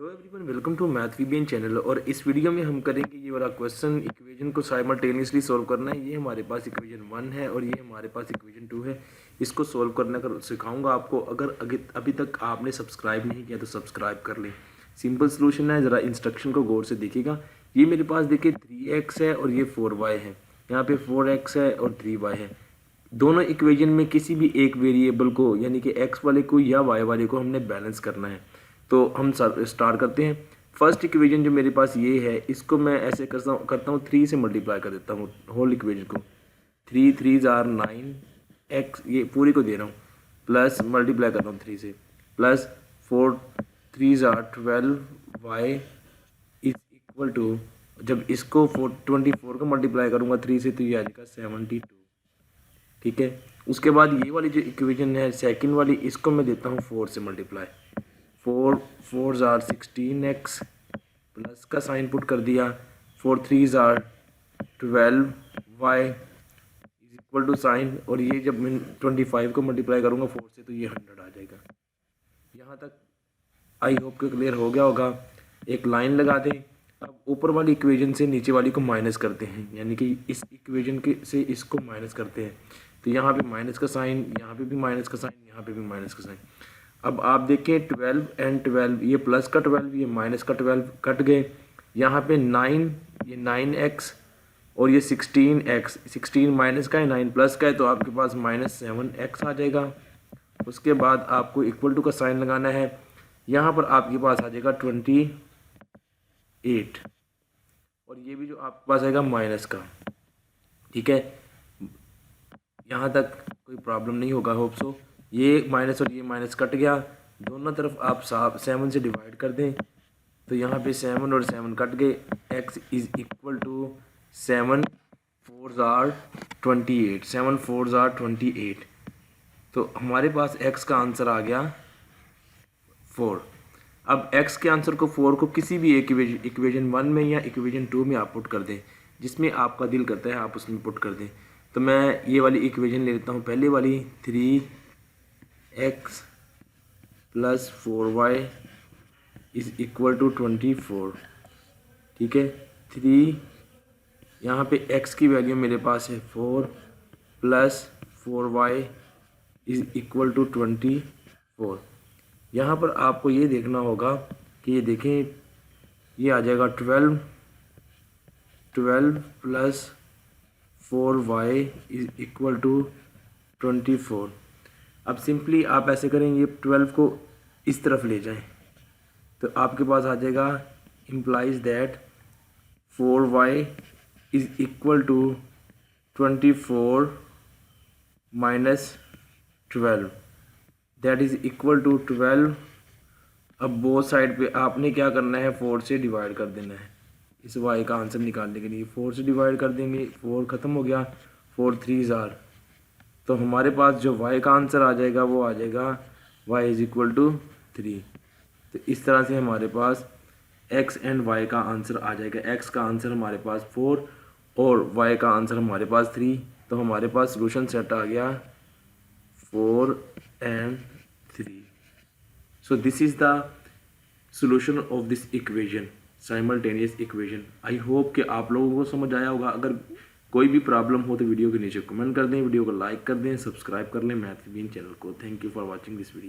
Hello everyone, welcome to math VBN channel. और इस video में हम करेंगे ये वाला क्वेश्चन। इक्वेशन को साइमल्टेनियसली सॉल्व करना है। ये हमारे पास इक्वेशन 1 है और ये हमारे पास इक्वेशन 2 है। इसको सॉल्व करना कर सिखाऊंगा आपको। अगर अभी तक आपने सब्सक्राइब नहीं किया तो सब्सक्राइब कर लें। सिंपल सोल्यूशन है, ज़रा इंस्ट्रक्शन को गौर से देखिएगा। ये मेरे पास देखिए 3x है और ये 4y है। यहाँ पे 4x है और 3y है। दोनों इक्वेशन में किसी भी एक वेरिएबल को यानी कि x वाले को या y वाले को हमने बैलेंस करना है। तो हम स्टार्ट करते हैं। फर्स्ट इक्वेशन जो मेरे पास ये है, इसको मैं ऐसे करता हूँ 3 से मल्टीप्लाई कर देता हूँ होल इक्वेशन को। 3 3 आर 9 x, ये पूरी को दे रहा हूँ, प्लस मल्टीप्लाई कर रहा हूँ 3 से, plus 4 3 are 12 y is equal to, जब इसको 24 को मल्टीप्लाई करूँगा 3 से तो ये आ जाएगा 72। ठीक है। उसके बाद ये वाली जो इक्वेशन है सेकंड वाली, इसको मैं देता हूँ 4 से मल्टीप्लाई। 4 4 आर 16x, प्लस का साइन पुट कर दिया। 4 3 are 12y is equal to sign, और ये जब मैं 25 को मल्टीप्लाई करूँगा 4 से तो ये 100 आ जाएगा। यहाँ तक आई होप कि क्लियर हो गया होगा। एक लाइन लगा दें। अब ऊपर वाली इक्वेशन से नीचे वाली को माइनस करते हैं, यानी कि इस इक्वेशन के से इसको माइनस करते हैं। तो यहाँ पे माइनस का साइन, यहाँ पे भी माइनस का साइन, यहाँ पे भी माइनस का साइन। अब आप देखें 12 एंड 12, ये प्लस का 12, ये माइनस का 12 कट गए। यहाँ पे 9, ये 9x और ये 16x। 16 माइनस का है, 9 प्लस का है, तो आपके पास -7x आ जाएगा। उसके बाद आपको इक्वल टू का साइन लगाना है। यहाँ पर आपके पास आ जाएगा 28, और ये भी जो आपके पास आएगा माइनस का। ठीक है, यहाँ तक कोई प्रॉब्लम नहीं होगा, होप सो। ये माइनस और ये माइनस कट गया, दोनों तरफ आप 7 से डिवाइड कर दें, तो यहाँ पे 7 और 7 कट गए। x is equal to 7 4 are 28, 7 4 are 28। तो हमारे पास x का आंसर आ गया 4। अब x के आंसर को 4 को किसी भी एक इक्वेशन 1 में या इक्वेशन 2 में आप पुट कर दें, जिसमें आपका दिल करता है आप उसमें पुट कर दें। तो मैं ये वाली इक्वेशन ले लेता हूँ, पहले वाली 3x plus 4y is equal to 24। ठीक है, 3, यहाँ पे x की वैल्यू मेरे पास है 4 plus 4y is equal to 24। यहाँ पर आपको ये देखना होगा कि ये देखें, ये आ जाएगा 12 plus 4y is equal to 24। अब सिंपली आप ऐसे करें, ये 12 को इस तरफ ले जाएं, तो आपके पास आ जाएगा implies that 4y is equal to 24 minus 12, that is equal to 12। अब बोथ साइड पे आपने क्या करना है, 4 से डिवाइड कर देना है। इस y का आंसर निकालने के लिए 4 से डिवाइड कर देंगे, 4 ख़त्म हो गया, 4 3 आर, तो हमारे पास जो y का आंसर आ जाएगा वो आ जाएगा y इज इक्वल टू 3। तो इस तरह से हमारे पास x एंड y का आंसर आ जाएगा। x का आंसर हमारे पास 4 और y का आंसर हमारे पास 3। तो हमारे पास सोल्यूशन सेट आ गया 4 and 3। So this is the solution of this equation, simultaneous equation। I hope कि आप लोगों को समझ आया होगा। अगर कोई भी प्रॉब्लम हो तो वीडियो के नीचे कमेंट कर दें, वीडियो को लाइक कर दें, सब्सक्राइब कर लें मैथ वीबीएन चैनल को। Thank you for watching this video.